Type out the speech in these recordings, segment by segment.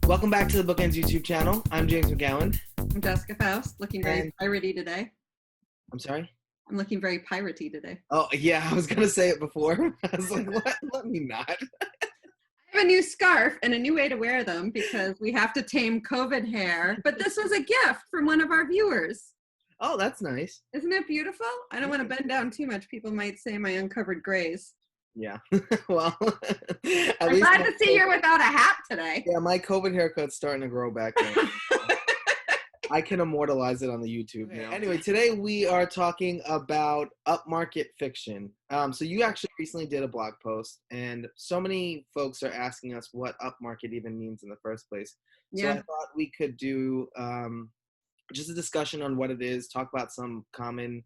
Welcome back to the BookEnds YouTube channel. I'm James McGowan. I'm Jessica Faust, looking very piratey today. I'm sorry? I'm looking very piratey today. Oh, yeah, I was going to say it before. I was like, what? Let me not. I have a new scarf and a new way to wear them because we have to tame COVID hair. But this was a gift from one of our viewers. Oh, that's nice. Isn't it beautiful? I don't want to bend down too much. People might say my uncovered grays. Yeah. Well, I'm glad to see you without a hat today. Yeah, my COVID haircut's starting to grow back in. I can immortalize it on the YouTube now. Anyway, today we are talking about upmarket fiction. So you actually recently did a blog post, and so many folks are asking us what upmarket even means in the first place. So yeah. I thought we could do just a discussion on what it is, talk about some common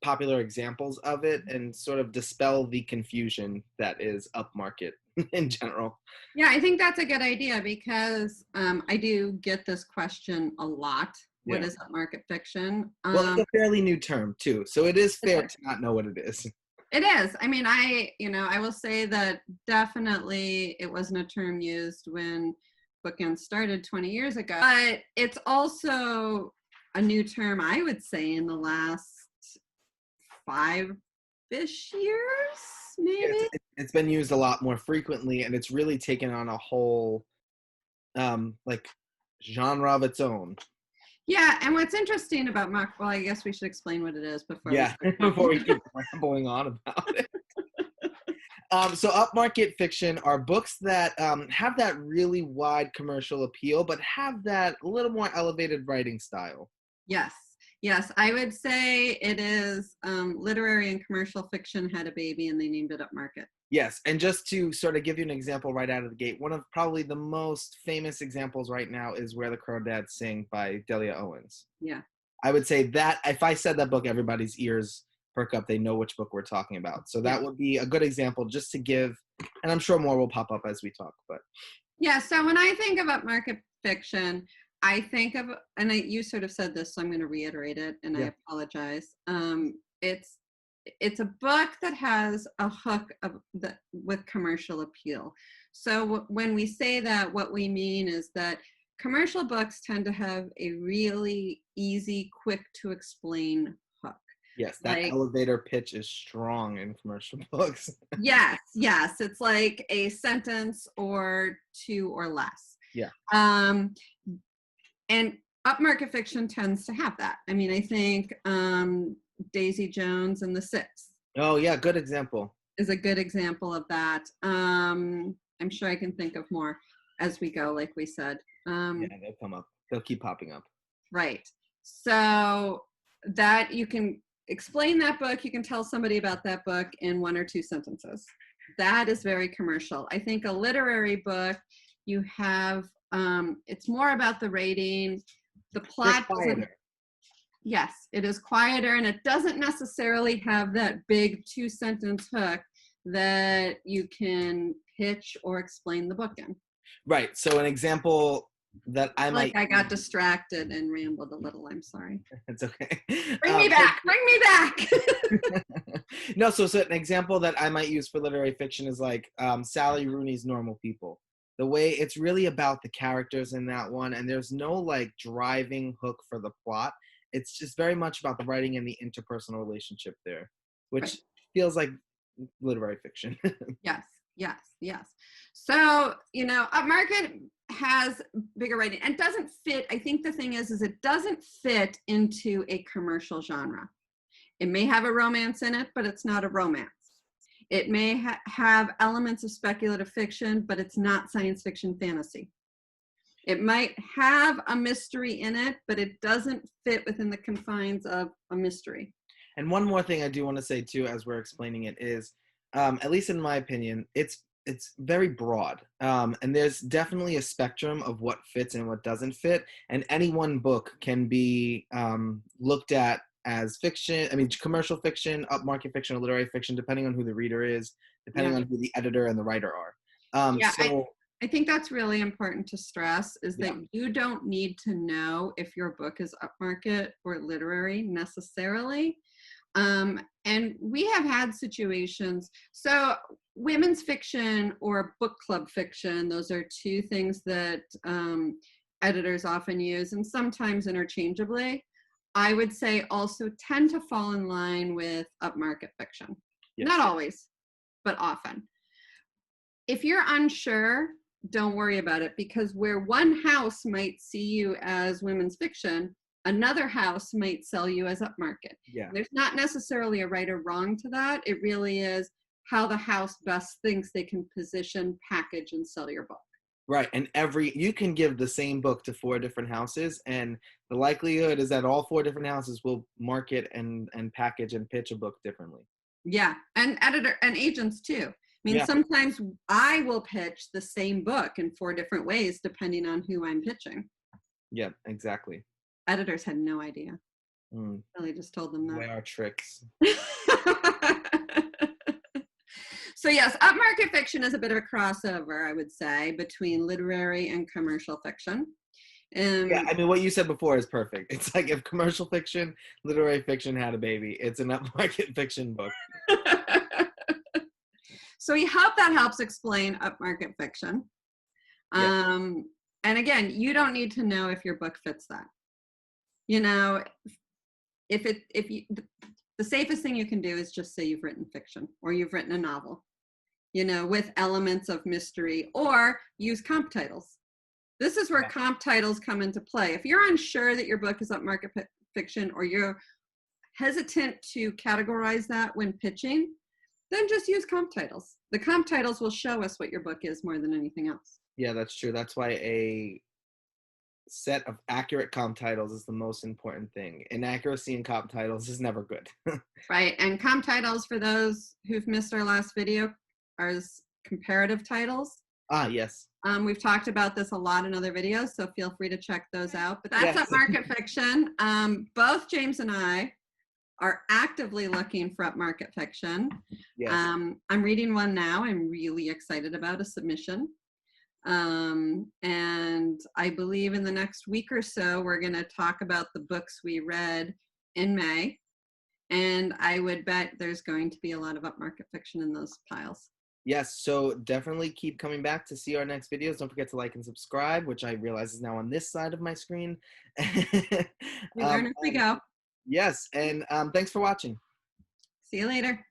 popular examples of it, and sort of dispel the confusion that is upmarket in general. Yeah, I think that's a good idea because I do get this question a lot. What is upmarket fiction? Well, it's a fairly new term too, so it is fair to not know what it is. It is. I mean, I will say that definitely it wasn't a term used when BookEnds started 20 years ago, but it's also a new term, I would say, in the last 5-ish years, maybe. It's been used a lot more frequently, and it's really taken on a whole like genre of its own. Yeah, and what's interesting about well, I guess we should explain what it is before before we keep rambling on about it. So upmarket fiction are books that have that really wide commercial appeal, but have that a little more elevated writing style. Yes, I would say it is literary and commercial fiction had a baby and they named it Upmarket. Yes, and just to sort of give you an example right out of the gate, one of probably the most famous examples right now is Where the Crawdads Sing by Delia Owens. Yeah. I would say that if I said that book, everybody's ears perk up. They know which book we're talking about. So that would be a good example just to give, and I'm sure more will pop up as we talk. But yeah, so when I think of upmarket fiction, I think of, and you sort of said this, so I'm going to reiterate it, and I apologize. It's a book that has a hook with commercial appeal. So when we say that, what we mean is that commercial books tend to have a really easy, quick to explain hook. Yes, that elevator pitch is strong in commercial books. Yes, it's like a sentence or two or less. Yeah. And upmarket fiction tends to have that. I mean, I think Daisy Jones and the Six. Oh, yeah, good example. Is a good example of that. I'm sure I can think of more as we go, like we said. Yeah, they'll come up. They'll keep popping up. Right. So that you can explain that book, you can tell somebody about that book in 1 or 2 sentences. That is very commercial. I think a literary book, you have it's more about the rating, the plot. Yes, it is quieter, and it doesn't necessarily have that big 2-sentence hook that you can pitch or explain the book in. Right. So an example that I might... I got distracted and rambled a little. I'm sorry. It's okay. Bring me back. Bring me back. No, so an example that I might use for literary fiction is like Sally Rooney's Normal People. The way it's really about the characters in that one, and there's no like driving hook for the plot. It's just very much about the writing and the interpersonal relationship there, which feels like literary fiction. Yes. So, upmarket has bigger writing and doesn't fit. I think the thing is it doesn't fit into a commercial genre. It may have a romance in it, but it's not a romance. It may have elements of speculative fiction, but it's not science fiction fantasy. It might have a mystery in it, but it doesn't fit within the confines of a mystery. And one more thing I do want to say, too, as we're explaining it is, at least in my opinion, it's very broad. And there's definitely a spectrum of what fits and what doesn't fit. And any one book can be looked at as fiction, commercial fiction, upmarket fiction, or literary fiction, depending on who the reader is, depending on who the editor and the writer are. I think that's really important to stress is that you don't need to know if your book is upmarket or literary necessarily. And we have had situations. So women's fiction or book club fiction, those are two things that editors often use, and sometimes interchangeably. I would say also tend to fall in line with upmarket fiction. Yes. Not always, but often. If you're unsure, don't worry about it, because where one house might see you as women's fiction, another house might sell you as upmarket. Yeah. There's not necessarily a right or wrong to that. It really is how the house best thinks they can position, package, and sell your book. Right, and you can give the same book to 4 different houses, and the likelihood is that all 4 different houses will market and package and pitch a book differently. Yeah, and editor and agents too. I mean, sometimes I will pitch the same book in 4 different ways depending on who I'm pitching. Yeah, exactly. Editors had no idea. Really just told them that. They are tricks. So yes, upmarket fiction is a bit of a crossover, I would say, between literary and commercial fiction. Yeah, I mean, what you said before is perfect. It's like if commercial fiction, literary fiction had a baby, it's an upmarket fiction book. So we hope that helps explain upmarket fiction. Yeah. And again, you don't need to know if your book fits that. You know, the safest thing you can do is just say you've written fiction or you've written a novel, you know, with elements of mystery, or use comp titles. This is where comp titles come into play. If you're unsure that your book is upmarket fiction, or you're hesitant to categorize that when pitching, then just use comp titles. The comp titles will show us what your book is more than anything else. Yeah, that's true. That's why a set of accurate comp titles is the most important thing. Inaccuracy in comp titles is never good. Right, and comp titles, for those who've missed our last video, are comparative titles. Ah, yes. We've talked about this a lot in other videos, so feel free to check those out. But that's upmarket fiction. Both James and I are actively looking for upmarket fiction. Yes. I'm reading one now. I'm really excited about a submission. And I believe in the next week or so, we're going to talk about the books we read in May. And I would bet there's going to be a lot of upmarket fiction in those piles. Yes, so definitely keep coming back to see our next videos. Don't forget to like and subscribe, which I realize is now on this side of my screen. We learn as we go. Yes, and thanks for watching. See you later.